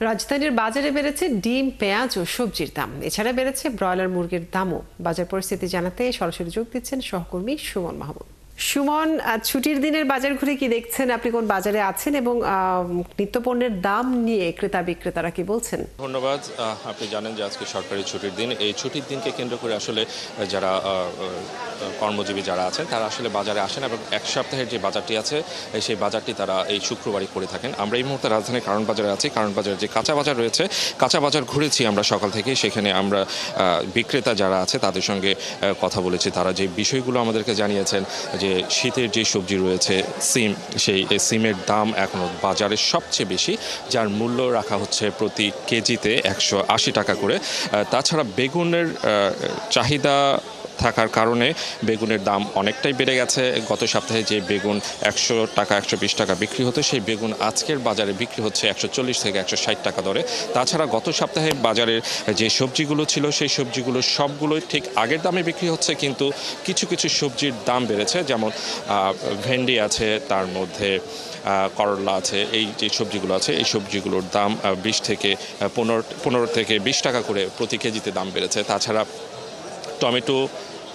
রাজধানীর বাজারে বেড়েছে ডিম, পেঁয়াজ ও সবজির দাম। এছাড়া বেড়েছে ব্রয়লার মুরগির দামও। বাজার পরিস্থিতি জানাতে সরাসরি যোগ দিচ্ছেন সহকর্মী সুমন মাহমুদ। সুমন, ছুটির দিনের বাজার ঘুরে কি দেখছেন? আপনি কোন বাজারে আছেন এবং নিত্যপণ্যের দাম নিয়ে ক্রেতা বিক্রেতারা কি বলছেন? ধন্যবাদ। আপনি জানেন যে আজকে সরকারি ছুটির দিন। এই ছুটির দিনকে কেন্দ্র করে আসলে যারা কর্মজীবী যারা আছেন তারা আসলে বাজারে আসেন এবং এক সপ্তাহের যে বাজারটি আছে সেই বাজারটি তারা এই শুক্রবারই করে থাকেন। আমরা এই মুহূর্তে রাজধানীর কারণ বাজারে আছি। কারণ বাজারে যে কাঁচা বাজার রয়েছে, কাঁচা বাজার ঘুরেছি আমরা সকাল থেকে। সেখানে আমরা বিক্রেতা যারা আছে তাদের সঙ্গে কথা বলেছি। তারা যে বিষয়গুলো আমাদেরকে জানিয়েছেন যে শীতের যে সবজি রয়েছে সিম, সেই সিমের দাম এখনও বাজারে সবচেয়ে বেশি, যার মূল্য রাখা হচ্ছে প্রতি কেজিতে 180 টাকা করে। তাছাড়া বেগুনের চাহিদা থাকার কারণে বেগুনের দাম অনেকটাই বেড়ে গেছে। গত সপ্তাহে যে বেগুন 100 টাকা 120 টাকা বিক্রি হতো, সেই বেগুন আজকের বাজারে বিক্রি হচ্ছে 140 থেকে 160 টাকা দরে। তাছাড়া গত সপ্তাহে বাজারের যে সবজিগুলো ছিল সেই সবজিগুলো সবগুলোই ঠিক আগের দামে বিক্রি হচ্ছে, কিন্তু কিছু কিছু সবজির দাম বেড়েছে। যেমন ভেন্ডি আছে, তার মধ্যে করলা আছে। এই যে সবজিগুলো আছে এই সবজিগুলোর দাম 20 থেকে 15 থেকে 20 টাকা করে প্রতি কেজিতে দাম বেড়েছে। তাছাড়া টমেটো,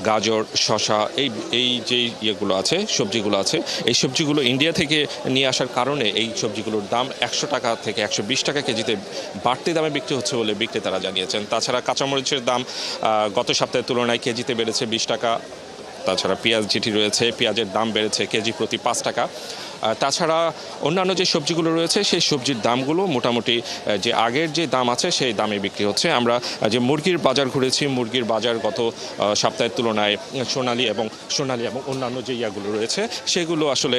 গাজর, শসা, এই যে ইয়েগুলো আছে, সবজিগুলো আছে, এই সবজিগুলো ইন্ডিয়া থেকে নিয়ে আসার কারণে এই সবজিগুলোর দাম 100 টাকা থেকে 120 টাকা কেজিতে বাড়তি দামে বিক্রি হচ্ছে বলে বিক্রেতারা জানিয়েছেন। তাছাড়া কাঁচামরিচের দাম গত সপ্তাহের তুলনায় কেজিতে বেড়েছে 20 টাকা। তাছাড়া পেঁয়াজ যেটি রয়েছে, পেঁয়াজের দাম বেড়েছে কেজি প্রতি 5 টাকা। তাছাড়া অন্যান্য যে সবজিগুলো রয়েছে সেই সবজির দামগুলো মোটামুটি যে আগের যে দাম আছে সেই দামে বিক্রি হচ্ছে। আমরা যে মুরগির বাজার ঘুরেছি, মুরগির বাজার গত সপ্তাহের তুলনায় সোনালী এবং অন্যান্য যে ইয়াগুলো রয়েছে সেগুলো আসলে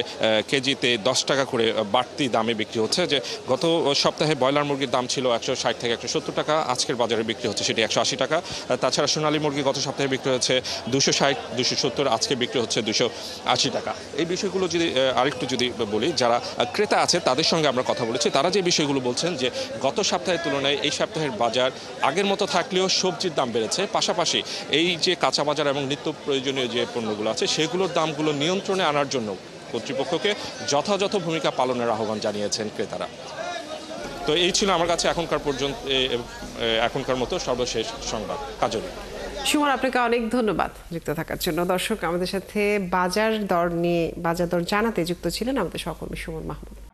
কেজিতে 10 টাকা করে বাড়তি দামে বিক্রি হচ্ছে। যে গত সপ্তাহে ব্রয়লার মুরগির দাম ছিল 160 থেকে 170 টাকা, আজকের বাজারে বিক্রি হচ্ছে সেটি 180 টাকা। তাছাড়া সোনালী মুরগি গত সপ্তাহে বিক্রি হচ্ছে 260, 270, আজকে বিক্রি হচ্ছে 280 টাকা। এই বিষয়গুলো যদি আরেকটু যদি বলি, যারা ক্রেতা আছে তাদের সঙ্গে আমরা কথা বলেছি। তারা যে বিষয়গুলো বলছেন যে গত সপ্তাহের তুলনায় এই সপ্তাহের বাজার আগের মতো থাকলেও সবজির দাম বেড়েছে, পাশাপাশি এই যে কাঁচা বাজার এবং নিত্য প্রয়োজনীয় যে পণ্যগুলো আছে সেগুলোর দামগুলো নিয়ন্ত্রণে আনার জন্য কর্তৃপক্ষকে যথাযথ ভূমিকা পালনের আহ্বান জানিয়েছেন ক্রেতারা। তো এই ছিল আমার কাছে এখনকার মতো সর্বশেষ সংবাদ। কাজল। সুমন, আপনাকে অনেক ধন্যবাদ যুক্ত থাকার জন্য। দর্শক, আমাদের সাথে বাজার দর জানাতে যুক্ত ছিলেন আমাদের সহকর্মী সুমন মাহমুদ।